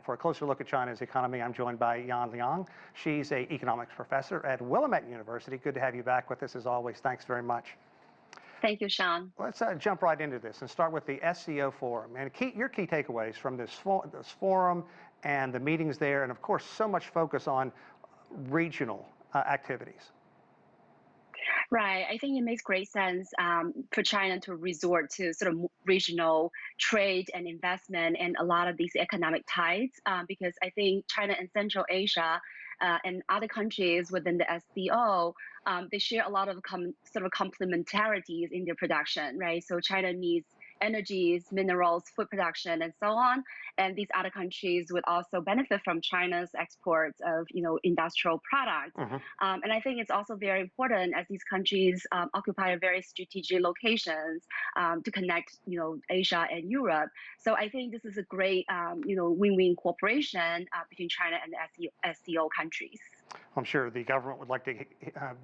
for a closer look at China's economy, I'm joined by Yan Liang. She's an economics professor at Willamette University. Good to have you back with us as always. Thanks very much. Thank you, Sean. Let's jump right into this and start with the SCO Forum. And your key takeaways from this forum and the meetings there, and of course, so much focus on regional activities. Right. I think it makes great sense for China to resort to sort of regional trade and investment and a lot of these economic ties, because I think China and Central Asia and other countries within the SCO, they share a lot of sort of complementarities in their production, right? So China needs energies, minerals, food production, and so on. And these other countries would also benefit from China's exports of, industrial products. And I think it's also very important as these countries occupy very strategic locations to connect, Asia and Europe. So I think this is a great, win-win cooperation between China and the SCO countries. I'm sure the government would like to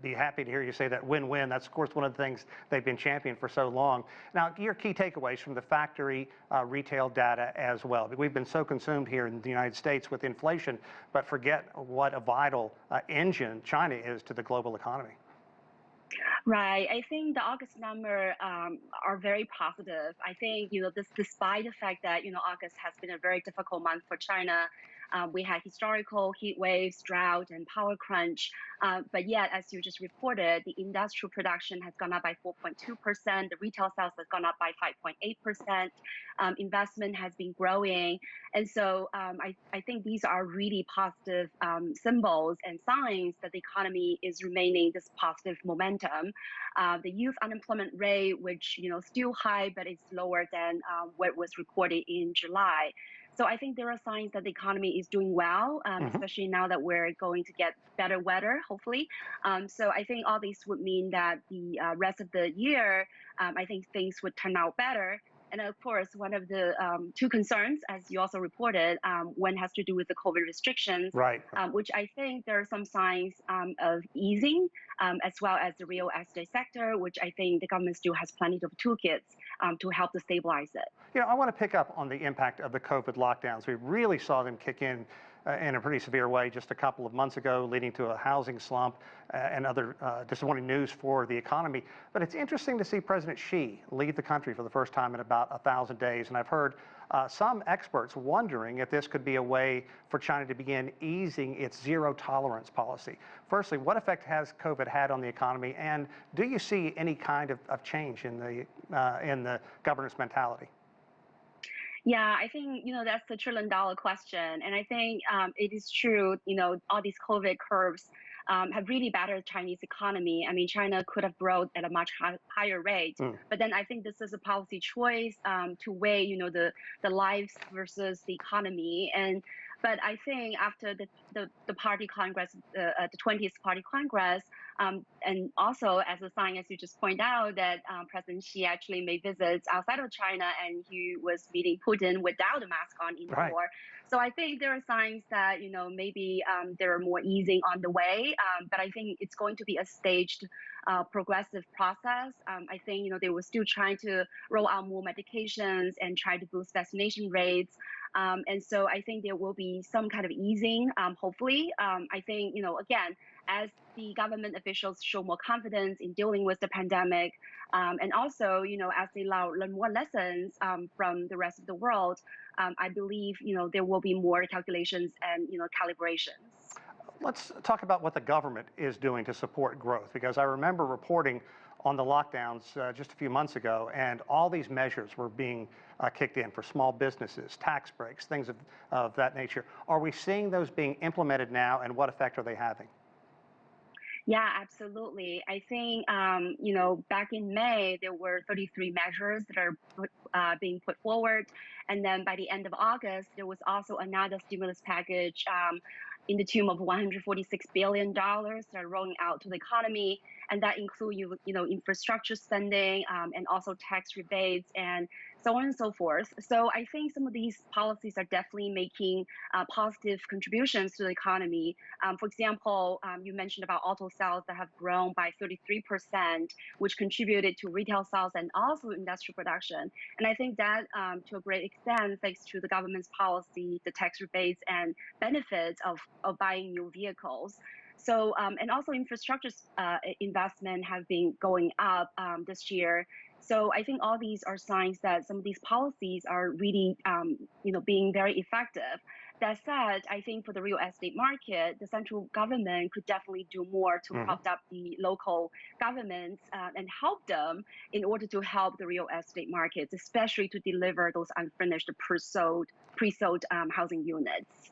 be happy to hear you say that win-win. That's, of course, one of the things they've been championing for so long. Now, your key takeaways from the factory retail data as well. We've been so consumed here in the United States with inflation, but forget what a vital engine China is to the global economy. Right. I think the August numbers are very positive. I think, despite the fact that, August has been a very difficult month for China, we had historical heat waves, drought, and power crunch. But yet, as you just reported, the industrial production has gone up by 4.2%. The retail sales has gone up by 5.8%. Investment has been growing. And so I think these are really positive symbols and signs that the economy is remaining this positive momentum. The youth unemployment rate, which, still high, but it's lower than what was reported in July. So I think there are signs that the economy is doing well, especially now that we're going to get better weather, hopefully. So I think all these would mean that the rest of the year, I think things would turn out better. And of course, one of the two concerns, as you also reported, one has to do with the COVID restrictions, right. Which I think there are some signs of easing, as well as the real estate sector, which I think the government still has plenty of toolkits to help to stabilize it. I want to pick up on the impact of the COVID lockdowns. We really saw them kick in a pretty severe way just a couple of months ago, leading to a housing slump and other disappointing news for the economy. But it's interesting to see President Xi leave the country for the first time in about 1,000 days. And I've heard some experts wondering if this could be a way for China to begin easing its zero tolerance policy. Firstly, what effect has COVID had on the economy? And do you see any kind of change in the governance mentality? Yeah, I think, that's the trillion-dollar question. And I think it is true, all these COVID curves have really battered Chinese economy. I mean, China could have grown at a much higher rate. But then I think this is a policy choice to weigh, the lives versus the economy. But I think after the party congress, the 20th party congress, and also as a sign, as you just point out, that President Xi actually made visits outside of China and he was meeting Putin without a mask on anymore. Right. So I think there are signs that, maybe there are more easing on the way, but I think it's going to be a staged, progressive process. I think, they were still trying to roll out more medications and try to boost vaccination rates. And so I think there will be some kind of easing, hopefully. I think, again, as the government officials show more confidence in dealing with the pandemic, and also, as they learn more lessons from the rest of the world, I believe, there will be more calculations and, calibrations. Let's talk about what the government is doing to support growth, because I remember reporting on the lockdowns just a few months ago, and all these measures were being kicked in for small businesses, tax breaks, things of that nature. Are we seeing those being implemented now, and what effect are they having? Yeah, absolutely. I think, back in May, there were 33 measures that are being put forward. And then by the end of August, there was also another stimulus package in the tune of $146 billion that are rolling out to the economy. And that includes, infrastructure spending and also tax rebates and so on and so forth. So I think some of these policies are definitely making positive contributions to the economy. For example, you mentioned about auto sales that have grown by 33%, which contributed to retail sales and also industrial production. And I think that to a great extent, thanks to the government's policy, the tax rebates and benefits of buying new vehicles. So, and also infrastructure investment has been going up this year. So I think all these are signs that some of these policies are really, being very effective. That said, I think for the real estate market, the central government could definitely do more to prop up the local governments and help them in order to help the real estate markets, especially to deliver those unfinished pre-sold housing units.